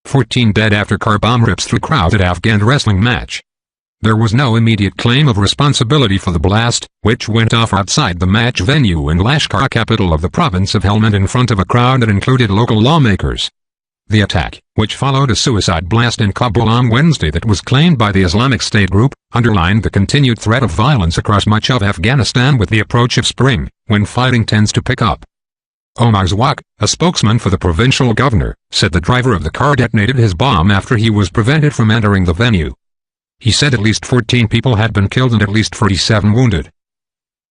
14 dead after car bomb rips through crowded Afghan wrestling match. There was no immediate claim of responsibility for the blast, which went off outside the match venue in LASHKAR, capital of the province of Helmand, in front of a crowd that included local lawmakers. The attack, which followed a suicide blast in Kabul on Wednesday that was claimed by the Islamic State group, underlined the continued threat of violence across much of Afghanistan with the approach of spring, when fighting tends to pick up. Omar Zawak, a spokesman for the provincial governor, said the driver of the car detonated his bomb after he was prevented from entering the venue. He said at least 14 people had been killed and at least 47 wounded.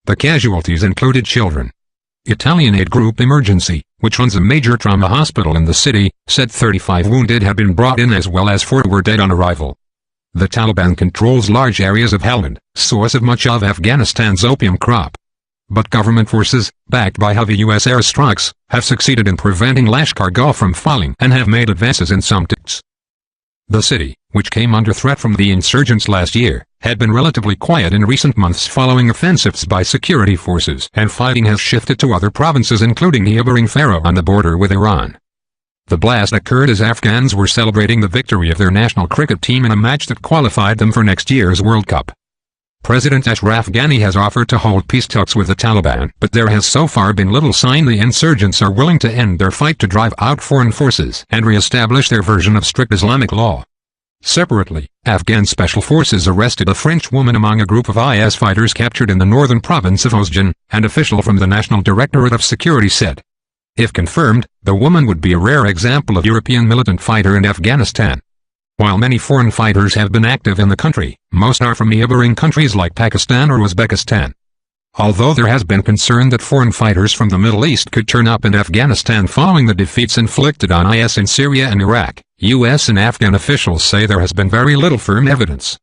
The casualties included children. Italian aid group Emergency, which runs a major trauma hospital in the city, said 35 wounded had been brought in as well as 4 were dead on arrival. The Taliban controls large areas of Helmand, source of much of Afghanistan's opium crop. But government forces, backed by heavy U.S. airstrikes, have succeeded in preventing LASHKAR GAH from falling and have made advances in some districts. The city, which came under threat from the insurgents last year, had been relatively quiet in recent months following offensives by security forces, and fighting has shifted to other provinces including neighboring Farah on the border with Iran. The blast occurred as Afghans were celebrating the victory of their national cricket team in a match that qualified them for next year's World Cup. President Ashraf Ghani has offered to hold peace talks with the Taliban, but there has so far been little sign the insurgents are willing to end their fight to drive out foreign forces and re-establish their version of strict Islamic law. Separately, Afghan special forces arrested a French woman among a group of IS fighters captured in the northern province of Ozjan, an official from the National Directorate of Security said. If confirmed, the woman would be a rare example of European militant fighter in Afghanistan. While many foreign fighters have been active in the country, most are from neighboring countries like Pakistan or Uzbekistan. Although there has been concern that foreign fighters from the Middle East could turn up in Afghanistan following the defeats inflicted on IS in Syria and Iraq, U.S. and Afghan officials say there has been very little firm evidence.